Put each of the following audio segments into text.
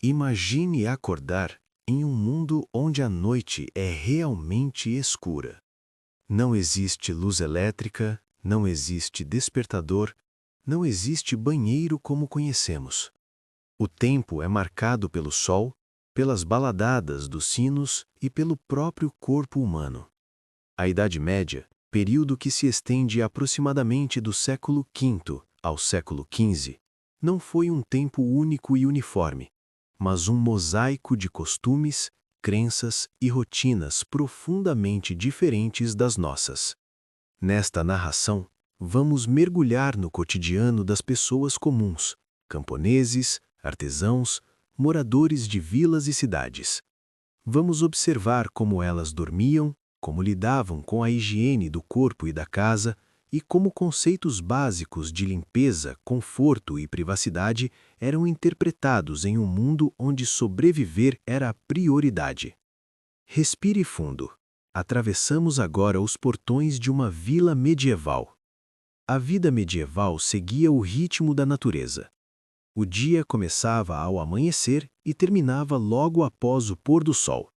Imagine acordar em um mundo onde a noite é realmente escura. Não existe luz elétrica, não existe despertador, não existe banheiro como conhecemos. O tempo é marcado pelo sol, pelas baladadas dos sinos e pelo próprio corpo humano. A Idade Média, período que se estende aproximadamente do século V ao século XV, não foi um tempo único e uniforme, mas um mosaico de costumes, crenças e rotinas profundamente diferentes das nossas. Nesta narração, vamos mergulhar no cotidiano das pessoas comuns, camponeses, artesãos, moradores de vilas e cidades. Vamos observar como elas dormiam, como lidavam com a higiene do corpo e da casa e como conceitos básicos de limpeza, conforto e privacidade eram interpretados em um mundo onde sobreviver era a prioridade. Respire fundo. Atravessamos agora os portões de uma vila medieval. A vida medieval seguia o ritmo da natureza. O dia começava ao amanhecer e terminava logo após o pôr do sol.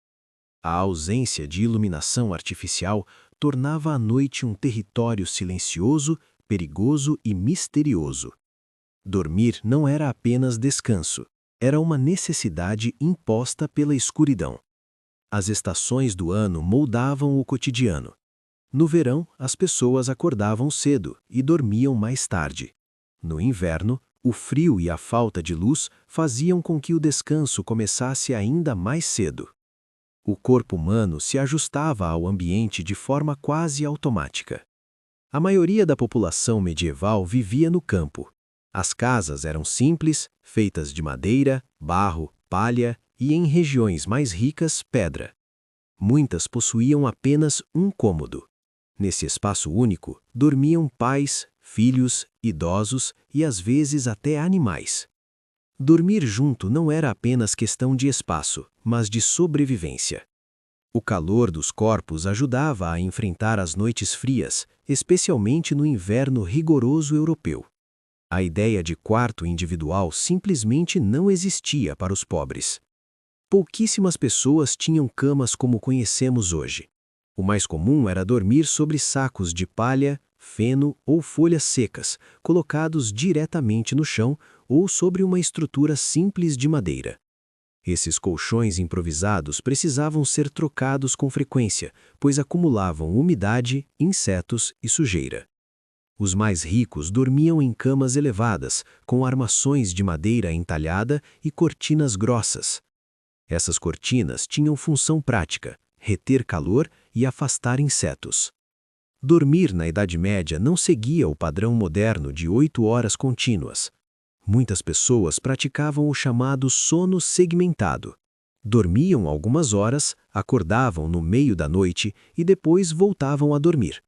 A ausência de iluminação artificial tornava a noite um território silencioso, perigoso e misterioso. Dormir não era apenas descanso, era uma necessidade imposta pela escuridão. As estações do ano moldavam o cotidiano. No verão, as pessoas acordavam cedo e dormiam mais tarde. No inverno, o frio e a falta de luz faziam com que o descanso começasse ainda mais cedo. O corpo humano se ajustava ao ambiente de forma quase automática. A maioria da população medieval vivia no campo. As casas eram simples, feitas de madeira, barro, palha e, em regiões mais ricas, pedra. Muitas possuíam apenas um cômodo. Nesse espaço único, dormiam pais, filhos, idosos e às vezes até animais. Dormir junto não era apenas questão de espaço, mas de sobrevivência. O calor dos corpos ajudava a enfrentar as noites frias, especialmente no inverno rigoroso europeu. A ideia de quarto individual simplesmente não existia para os pobres. Pouquíssimas pessoas tinham camas como conhecemos hoje. O mais comum era dormir sobre sacos de palha, feno ou folhas secas, colocados diretamente no chão ou sobre uma estrutura simples de madeira. Esses colchões improvisados precisavam ser trocados com frequência, pois acumulavam umidade, insetos e sujeira. Os mais ricos dormiam em camas elevadas, com armações de madeira entalhada e cortinas grossas. Essas cortinas tinham função prática: reter calor e afastar insetos. Dormir na Idade Média não seguia o padrão moderno de 8 horas contínuas. Muitas pessoas praticavam o chamado sono segmentado. Dormiam algumas horas, acordavam no meio da noite e depois voltavam a dormir.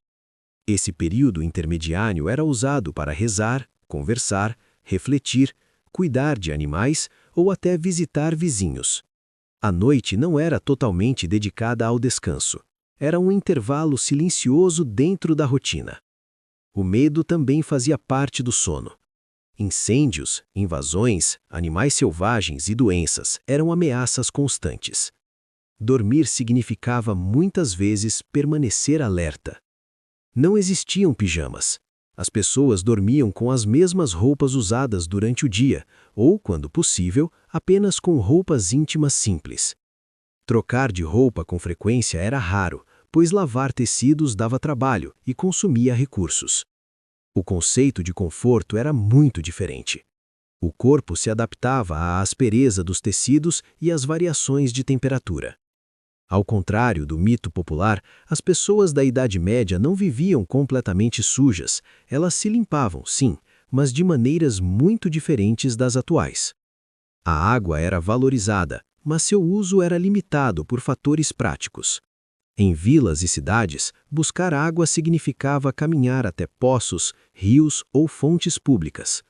Esse período intermediário era usado para rezar, conversar, refletir, cuidar de animais ou até visitar vizinhos. A noite não era totalmente dedicada ao descanso. Era um intervalo silencioso dentro da rotina. O medo também fazia parte do sono. Incêndios, invasões, animais selvagens e doenças eram ameaças constantes. Dormir significava muitas vezes permanecer alerta. Não existiam pijamas. As pessoas dormiam com as mesmas roupas usadas durante o dia, ou, quando possível, apenas com roupas íntimas simples. Trocar de roupa com frequência era raro, pois lavar tecidos dava trabalho e consumia recursos. O conceito de conforto era muito diferente. O corpo se adaptava à aspereza dos tecidos e às variações de temperatura. Ao contrário do mito popular, as pessoas da Idade Média não viviam completamente sujas. Elas se limpavam, sim, mas de maneiras muito diferentes das atuais. A água era valorizada, mas seu uso era limitado por fatores práticos. Em vilas e cidades, buscar água significava caminhar até poços, rios ou fontes públicas.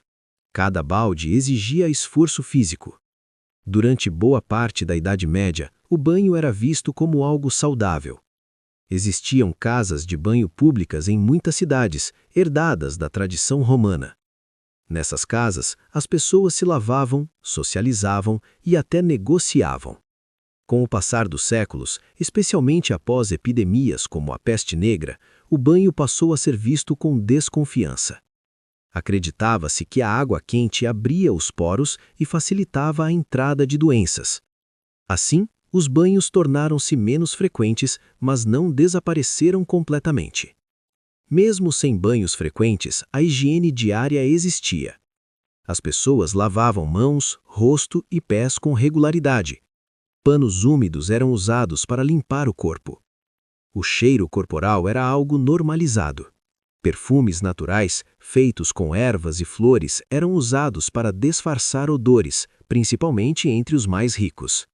Cada balde exigia esforço físico. Durante boa parte da Idade Média, o banho era visto como algo saudável. Existiam casas de banho públicas em muitas cidades, herdadas da tradição romana. Nessas casas, as pessoas se lavavam, socializavam e até negociavam. Com o passar dos séculos, especialmente após epidemias como a peste negra, o banho passou a ser visto com desconfiança. Acreditava-se que a água quente abria os poros e facilitava a entrada de doenças. Assim, os banhos tornaram-se menos frequentes, mas não desapareceram completamente. Mesmo sem banhos frequentes, a higiene diária existia. As pessoas lavavam mãos, rosto e pés com regularidade. Panos úmidos eram usados para limpar o corpo. O cheiro corporal era algo normalizado. Perfumes naturais, feitos com ervas e flores, eram usados para disfarçar odores, principalmente entre os mais ricos.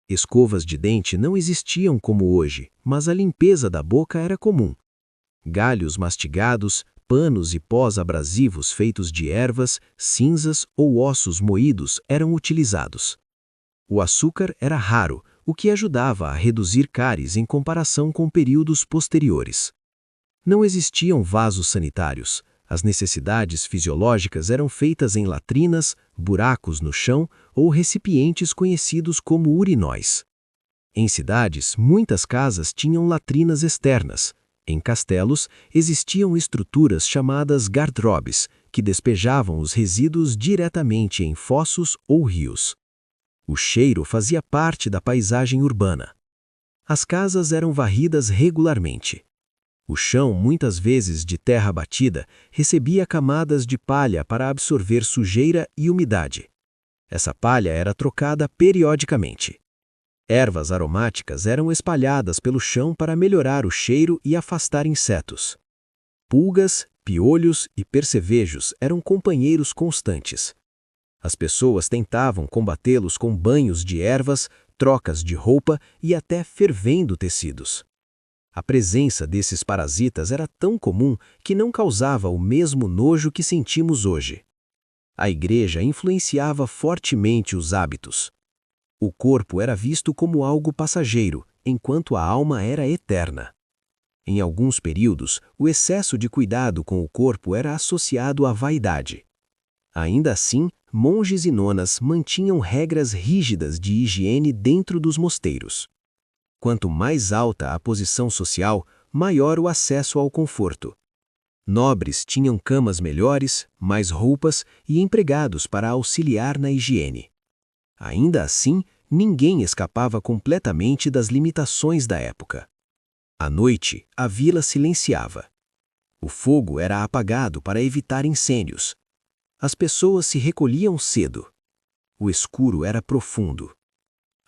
Escovas de dente não existiam como hoje, mas a limpeza da boca era comum. Galhos mastigados, panos e pós abrasivos feitos de ervas, cinzas ou ossos moídos eram utilizados. O açúcar era raro, o que ajudava a reduzir cáries em comparação com períodos posteriores. Não existiam vasos sanitários. As necessidades fisiológicas eram feitas em latrinas, buracos no chão ou recipientes conhecidos como urinóis. Em cidades, muitas casas tinham latrinas externas. Em castelos, existiam estruturas chamadas gardrobes, que despejavam os resíduos diretamente em fossos ou rios. O cheiro fazia parte da paisagem urbana. As casas eram varridas regularmente. O chão, muitas vezes de terra batida, recebia camadas de palha para absorver sujeira e umidade. Essa palha era trocada periodicamente. Ervas aromáticas eram espalhadas pelo chão para melhorar o cheiro e afastar insetos. Pulgas, piolhos e percevejos eram companheiros constantes. As pessoas tentavam combatê-los com banhos de ervas, trocas de roupa e até fervendo tecidos. A presença desses parasitas era tão comum que não causava o mesmo nojo que sentimos hoje. A igreja influenciava fortemente os hábitos. O corpo era visto como algo passageiro, enquanto a alma era eterna. Em alguns períodos, o excesso de cuidado com o corpo era associado à vaidade. Ainda assim, monges e nonas mantinham regras rígidas de higiene dentro dos mosteiros. Quanto mais alta a posição social, maior o acesso ao conforto. Nobres tinham camas melhores, mais roupas e empregados para auxiliar na higiene. Ainda assim, ninguém escapava completamente das limitações da época. À noite, a vila silenciava. O fogo era apagado para evitar incêndios. As pessoas se recolhiam cedo. O escuro era profundo.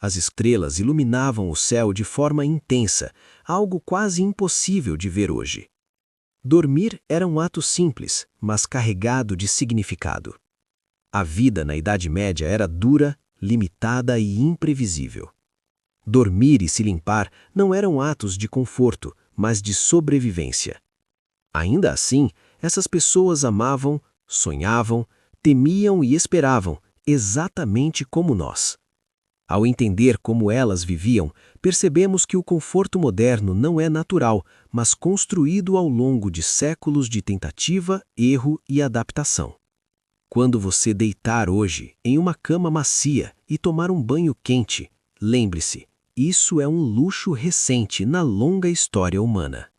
As estrelas iluminavam o céu de forma intensa, algo quase impossível de ver hoje. Dormir era um ato simples, mas carregado de significado. A vida na Idade Média era dura, limitada e imprevisível. Dormir e se limpar não eram atos de conforto, mas de sobrevivência. Ainda assim, essas pessoas amavam, sonhavam, temiam e esperavam, exatamente como nós. Ao entender como elas viviam, percebemos que o conforto moderno não é natural, mas construído ao longo de séculos de tentativa, erro e adaptação. Quando você deitar hoje em uma cama macia e tomar um banho quente, lembre-se, isso é um luxo recente na longa história humana.